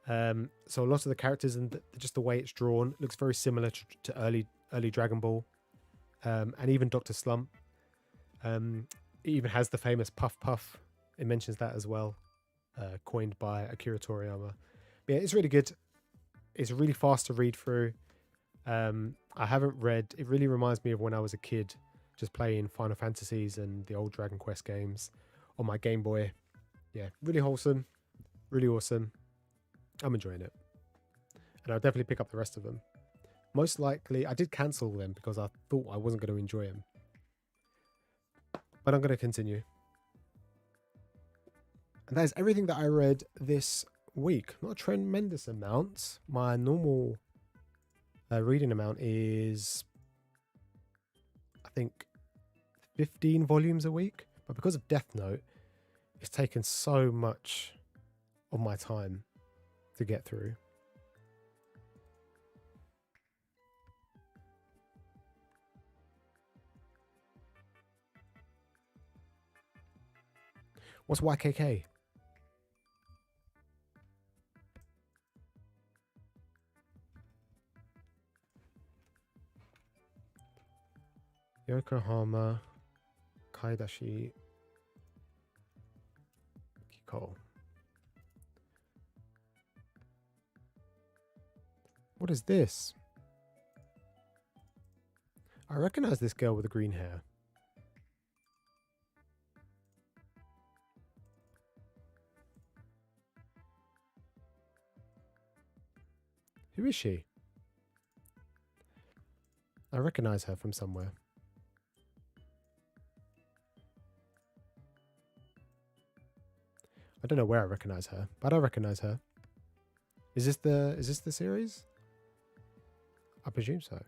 So a lot of the characters and just the way it's drawn looks very similar to early Dragon Ball. and even Dr. Slump. It even has the famous Puff Puff. It mentions that as well, coined by Akira Toriyama. But yeah, it's really good. It's really fast to read through. I haven't read. It really reminds me of when I was a kid, just playing Final Fantasies and the old Dragon Quest games on my Game Boy. Yeah, really wholesome, really awesome. I'm enjoying it, and I'll definitely pick up the rest of them. Most likely, I did cancel them because I thought I wasn't going to enjoy them, but I'm going to continue. And that is everything that I read this week. Not a tremendous amount. My normal reading amount is, I think, 15 volumes a week. But because of Death Note, it's taken so much of my time to get through. What's YKK? Yokohama Kaidashi Kiko. What is this? I recognize this girl with the green hair. Who is she? I recognize her from somewhere. I don't know where I recognize her, but I recognize her. Is this the series? I presume so.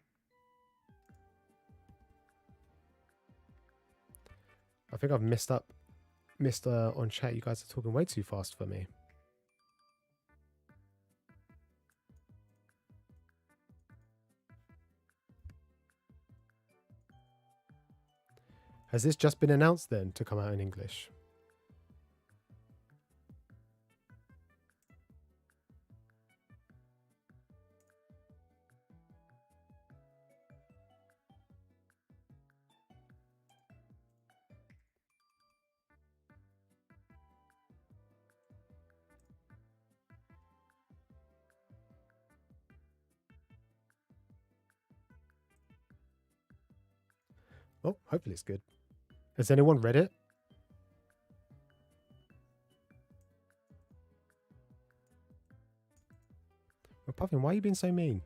I think I've missed on chat. You guys are talking way too fast for me. Has this just been announced then to come out in English? Oh, hopefully it's good. Has anyone read it? Well, Puffin, why are you being so mean?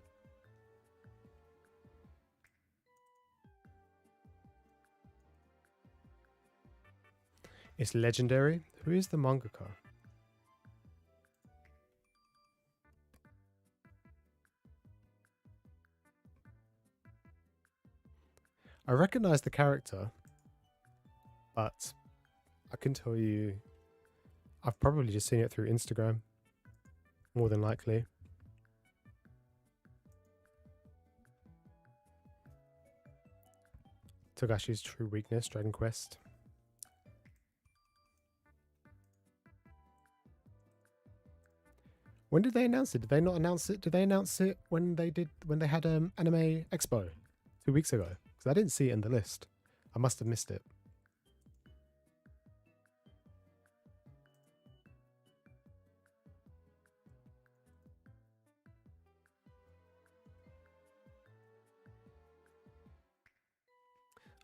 It's legendary. Who is the mangaka? I recognize the character, but I can tell you I've probably just seen it through Instagram, more than likely. Togashi's True Weakness, Dragon Quest. When did they announce it? Did they not announce it? Did they announce it when they had Anime Expo 2 weeks ago? Because I didn't see it in the list. I must have missed it.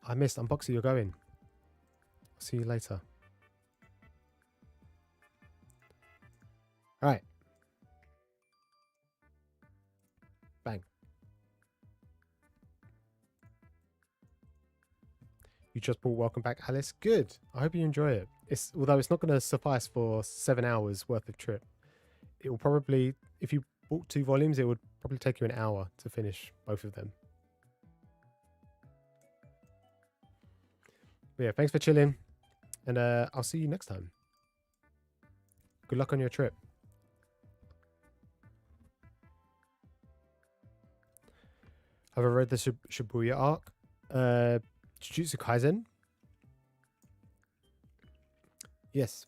I missed. Unboxer, you're going. I'll see you later. All right. Bang. You just bought Welcome Back, Alice. Good. I hope you enjoy it. Although it's not going to suffice for 7 hours worth of trip. It will probably, if you bought 2 volumes, it would probably take you an hour to finish both of them. But yeah, thanks for chilling, and I'll see you next time. Good luck on your trip. Have I read the Shibuya arc? Jujutsu Kaisen? Yes.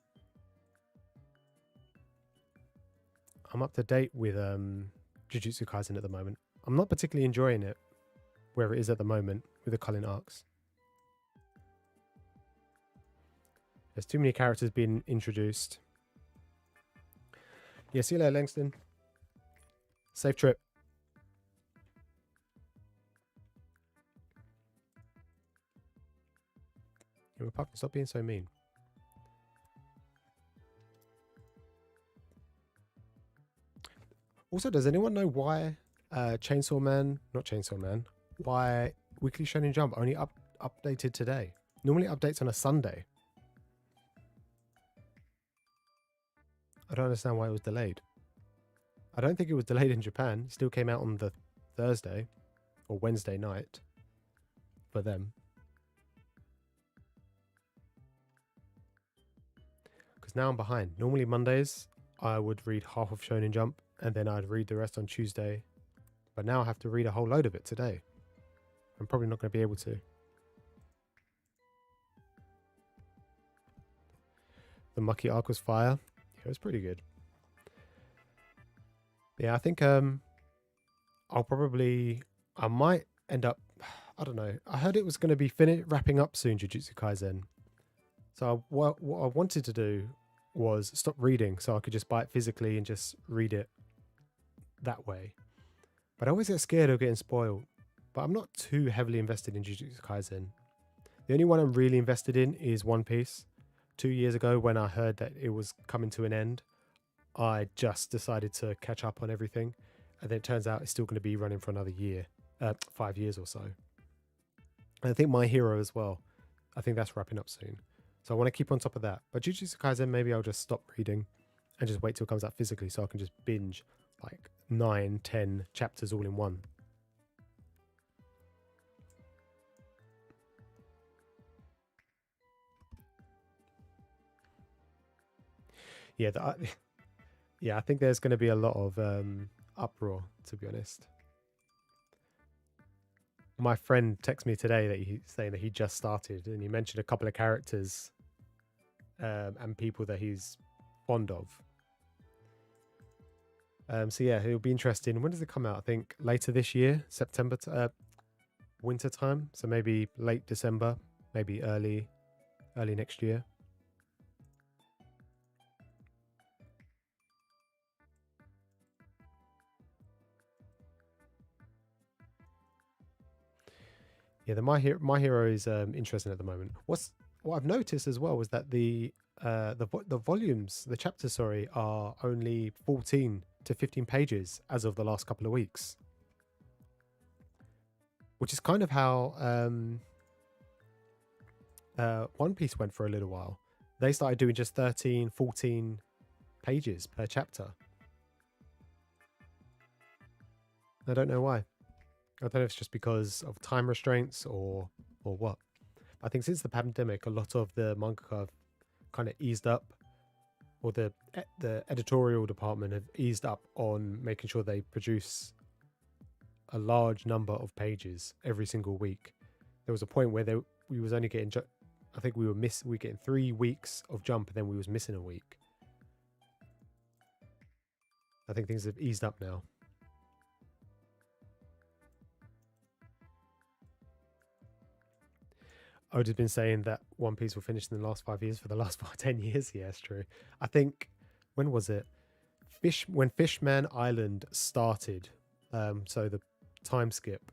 I'm up to date with Jujutsu Kaisen at the moment. I'm not particularly enjoying it where it is at the moment. with the Cullen arcs. There's too many characters being introduced. Yeah, see you later, Langston. Safe trip. Yeah, Puffin, stop being so mean. Also, does anyone know why not Chainsaw Man, why Weekly Shonen Jump only updated today? Normally updates on a Sunday. I don't understand why it was delayed. I don't think it was delayed in Japan. It still came out on the Thursday or Wednesday night for them. Because now I'm behind. Normally Mondays, I would read half of Shonen Jump and then I'd read the rest on Tuesday. But now I have to read a whole load of it today. I'm probably not going to be able to. The Mucky arc was fire. Yeah, it was pretty good. Yeah, I think I might end up, I don't know. I heard it was going to be wrapping up soon, Jujutsu Kaisen. So what I wanted to do was stop reading so I could just buy it physically and just read it that way. But I always get scared of getting spoiled. But I'm not too heavily invested in Jujutsu Kaisen. The only one I'm really invested in is One Piece. 2 years ago when I heard that it was coming to an end, I just decided to catch up on everything. And then it turns out it's still going to be running for another year, 5 years or so. And I think My Hero as well. I think that's wrapping up soon. So I want to keep on top of that. But Jujutsu Kaisen, maybe I'll just stop reading and just wait till it comes out physically so I can just binge like 9, 10 chapters all in one. Yeah, I think there's going to be a lot of uproar, to be honest. My friend texted me today that he's saying that he just started and he mentioned a couple of characters and people that he's fond of. So yeah, it'll be interesting. When does it come out? I think later this year, September, winter time. So maybe late December, maybe early next year. Yeah, the My Hero is interesting at the moment. What I've noticed as well was that the volumes, the chapters, sorry, are only 14 to 15 pages as of the last couple of weeks, which is kind of how One Piece went for a little while. They started doing just 13, 14 pages per chapter. I don't know why. I don't know if it's just because of time restraints or what. I think since the pandemic, a lot of the manga have kind of eased up, or the editorial department have eased up on making sure they produce a large number of pages every single week. There was a point where we was only getting, I think we were getting 3 weeks of Jump, and then we was missing a week. I think things have eased up now. I would have been saying that One Piece will finish in the last 5 years for the last 10 years. Yeah, it's true. I think, when was it? When Fishman Island started, so the time skip,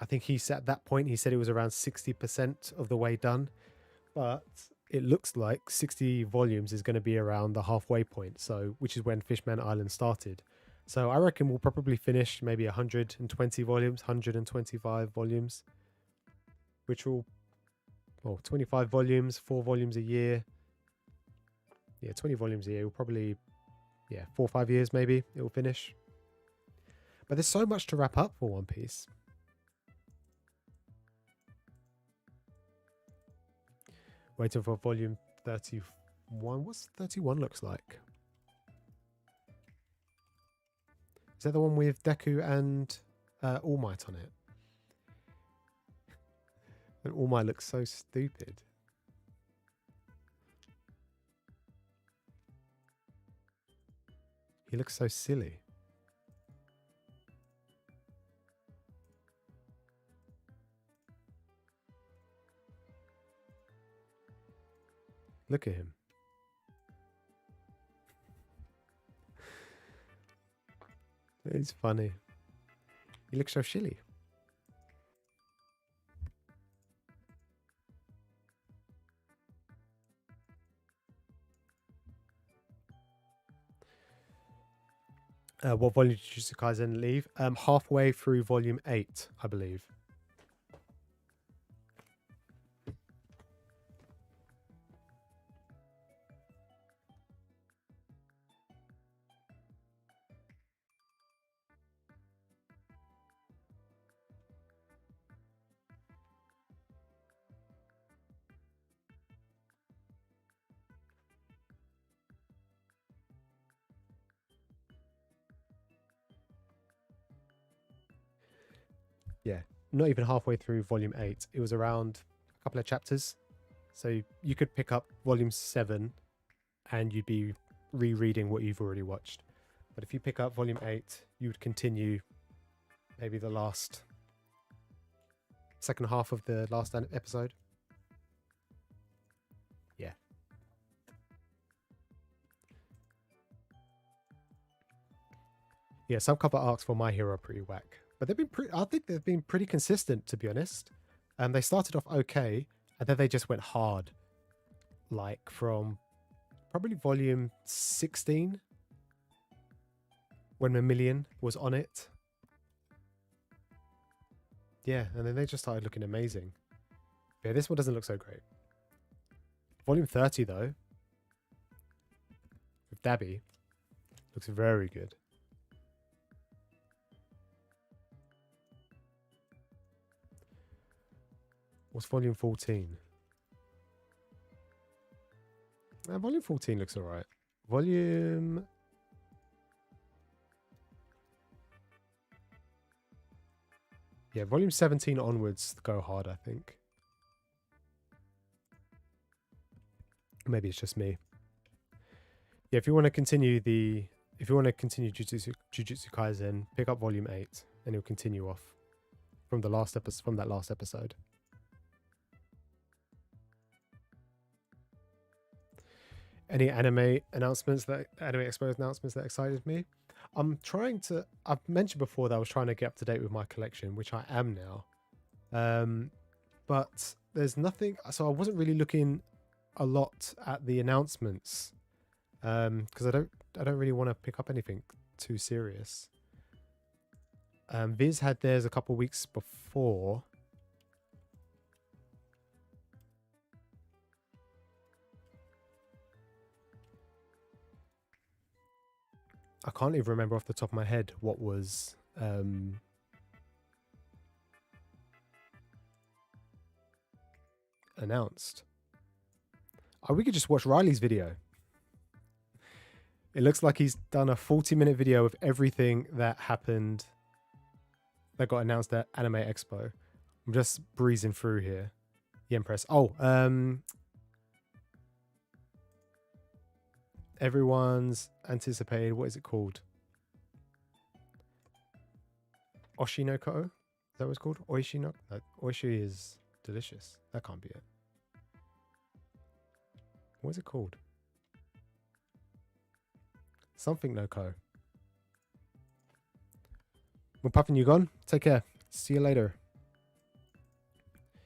I think he said at that point, he said it was around 60% of the way done. But it looks like 60 volumes is going to be around the halfway point, so which is when Fishman Island started. So I reckon we'll probably finish maybe 120 volumes, 125 volumes. Which will, 25 volumes, 4 volumes a year. Yeah, 20 volumes a year. Will probably, 4 or 5 years maybe it will finish. But there's so much to wrap up for One Piece. Waiting for volume 31. What's 31 looks like? Is that the one with Deku and All Might on it? And All Might looks so stupid. He looks so silly. Look at him. He's funny. He looks so silly. What volume did Jujutsu Kaisen leave? Halfway through volume 8, I believe. Yeah, not even halfway through volume 8. It was around a couple of chapters. So you could pick up volume 7 and you'd be rereading what you've already watched. But if you pick up volume 8, you would continue maybe the last second half of the last episode. Yeah. Yeah, some cover arcs for My Hero are pretty whack. But they've been I think they've been pretty consistent, to be honest. And they started off okay, and then they just went hard. Like from probably volume 16, when Mamillion was on it. Yeah, and then they just started looking amazing. Yeah, this one doesn't look so great. Volume 30, though, with Dabby, looks very good. What's volume 14? Volume 14 looks alright. Volume... Yeah, volume 17 onwards go hard, I think. Maybe it's just me. Yeah, if you want to continue Jujutsu Kaisen, pick up volume 8 and it'll continue off from that last episode. Any anime expo announcements that excited me? I've mentioned before that I was trying to get up to date with my collection, which I am now. But there's nothing, so I wasn't really looking a lot at the announcements. Because I don't really want to pick up anything too serious. Viz had theirs a couple weeks before. I can't even remember off the top of my head what was announced. Oh, we could just watch Riley's video. It looks like he's done a 40-minute video of everything that happened that got announced at Anime Expo. I'm just breezing through here. The Empress. Oh, everyone's anticipated, what is it called? Oshinoko? Is that what it's called? Oishino? No, Oishi is delicious. That can't be it. What is it called? Something no ko. Well, Puffin, you gone? Take care. See you later.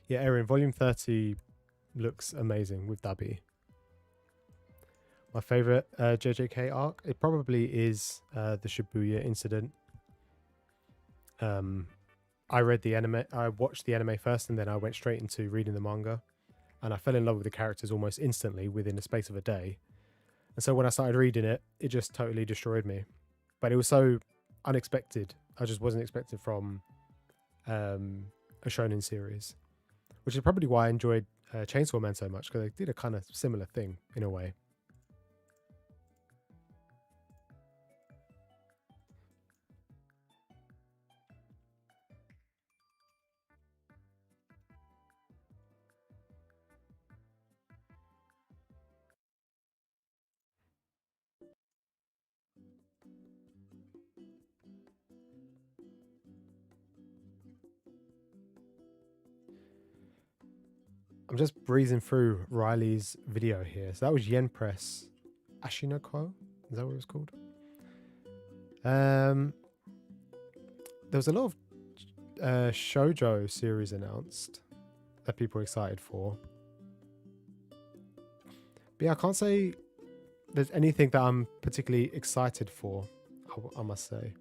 Yeah, Erin, volume 30 looks amazing with Dabby. My favorite JJK arc, it probably is the Shibuya incident. I watched the anime first, and then I went straight into reading the manga, and I fell in love with the characters almost instantly within the space of a day. And so when I started reading it, it just totally destroyed me. But it was so unexpected. I just wasn't expected from a shonen series, which is probably why I enjoyed Chainsaw Man so much, because they did a kind of similar thing in a way. I'm just breezing through Riley's video here. So that was Yen Press Ashinoko. Is that what it was called? There was a lot of shoujo series announced that people are excited for. But yeah, I can't say there's anything that I'm particularly excited for, I must say.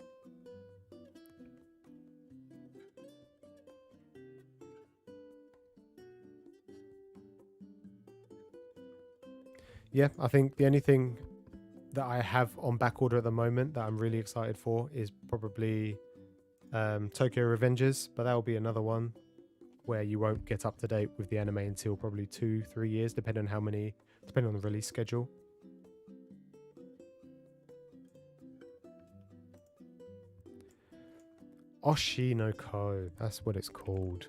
Yeah, I think the only thing that I have on back order at the moment that I'm really excited for is probably Tokyo Revengers, but that will be another one where you won't get up to date with the anime until probably 2-3 years, depending on the release schedule. Oshinoko, that's what it's called.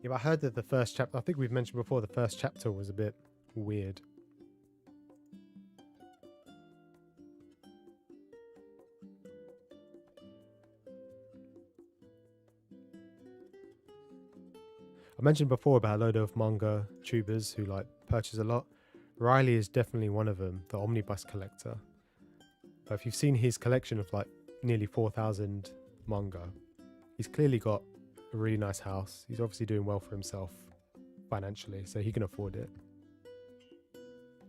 Yeah, but I heard that the first chapter, I think we've mentioned before, the first chapter was a bit weird. I mentioned before about a load of manga tubers who like purchase a lot. Riley is definitely one of them, the omnibus collector. But if you've seen his collection of like nearly 4,000 manga, he's clearly got a really nice house. He's obviously doing well for himself financially, so he can afford it.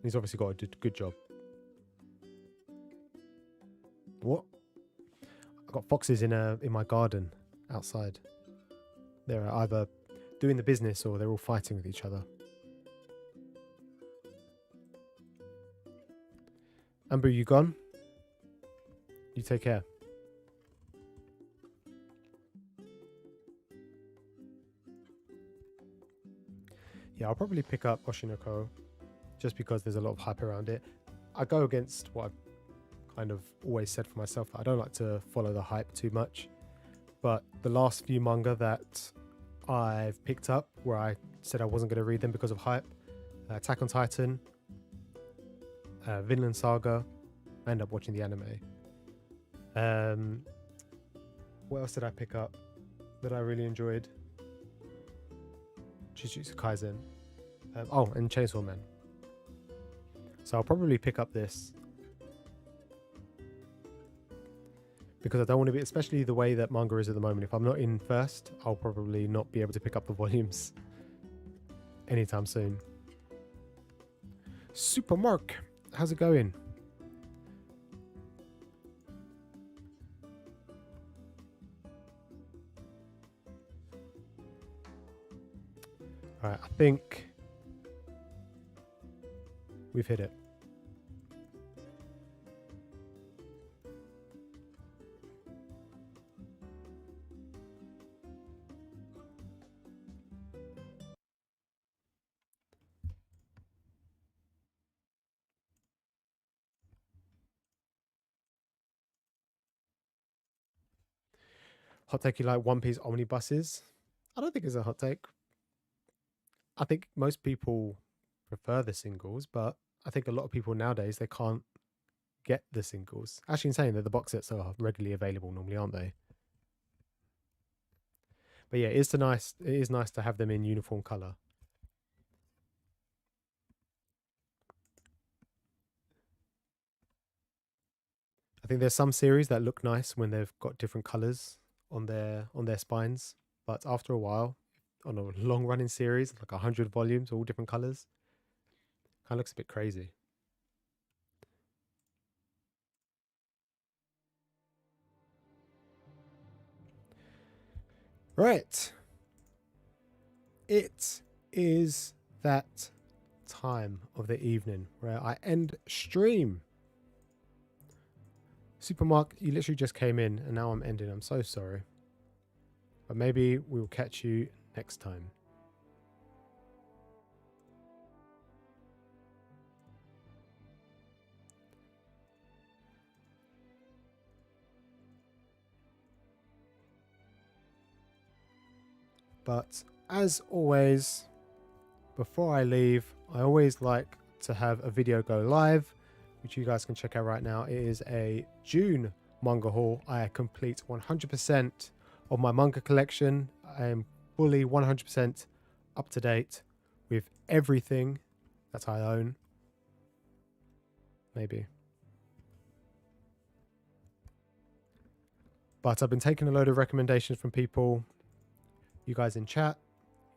He's obviously got a good job. What? I've got foxes in my garden outside. They're either doing the business or they're all fighting with each other. Amber, you gone? You take care. Yeah, I'll probably pick up Oshinoko just because there's a lot of hype around it. I go against what I've kind of always said for myself. I don't like to follow the hype too much. But the last few manga that I've picked up where I said I wasn't going to read them because of hype, Attack on Titan, Vinland Saga, I ended up watching the anime. What else did I pick up that I really enjoyed? Jujutsu Kaisen. And Chainsaw Man. So I'll probably pick up this because I don't want to be, especially the way that manga is at the moment. If I'm not in first, I'll probably not be able to pick up the volumes anytime soon. Super Mark, how's it going? All right, I think we've hit it. Hot take, you like One Piece omnibuses? I don't think it's a hot take. I think most people prefer the singles, but I think a lot of people nowadays, they can't get the singles. Actually, in saying that, the box sets are regularly available normally, aren't they? But yeah, it is nice to have them in uniform color. I think there's some series that look nice when they've got different colors on their spines, but after a while, on a long running series, like 100 volumes, all different colors, kind of looks a bit crazy. Right. It is that time of the evening where I end stream. Supermark, you literally just came in and now I'm ending. I'm so sorry. But maybe we'll catch you next time. But as always, before I leave, I always like to have a video go live, which you guys can check out right now. It is a June manga haul. I complete 100% of my manga collection. I am fully 100% up to date with everything that I own. Maybe. But I've been taking a load of recommendations from people, you guys in chat,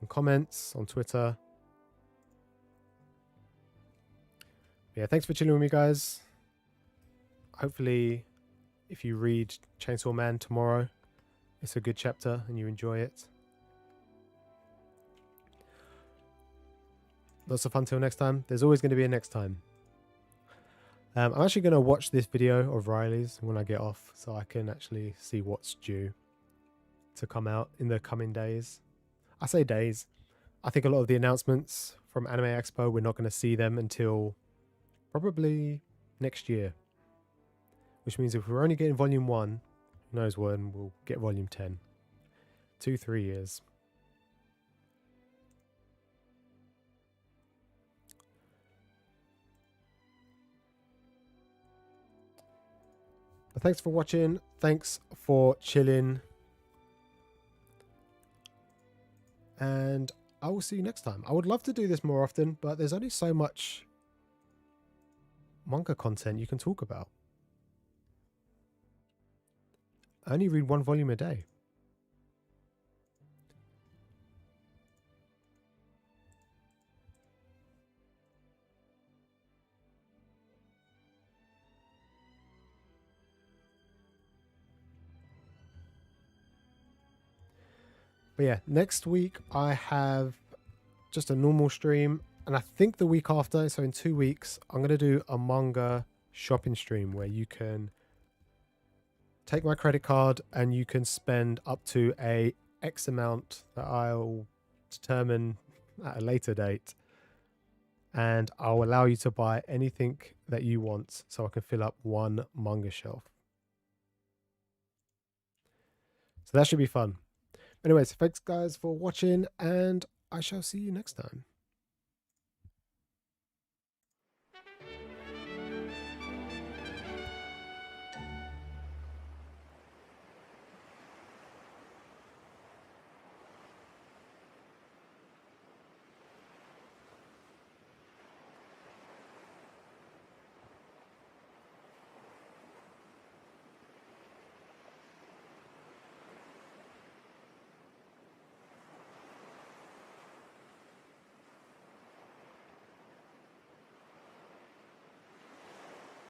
in comments, on Twitter. Yeah, thanks for chilling with me, guys. Hopefully, if you read Chainsaw Man tomorrow, it's a good chapter and you enjoy it. Lots of fun till next time. There's always going to be a next time. I'm actually going to watch this video of Riley's when I get off so I can actually see what's due to come out in the coming days. I say days. I think a lot of the announcements from Anime Expo, we're not going to see them until probably next year. Which means if we're only getting volume 1, who knows when we'll get volume 10. 2-3 years. But thanks for watching. Thanks for chilling. And I will see you next time. I would love to do this more often, but there's only so much manga content you can talk about. I only read 1 volume a day. But yeah, next week I have just a normal stream. And I think the week after, so in 2 weeks, I'm going to do a manga shopping stream where you can take my credit card and you can spend up to a X amount that I'll determine at a later date. And I'll allow you to buy anything that you want so I can fill up 1 manga shelf. So that should be fun. Anyways, thanks guys for watching and I shall see you next time.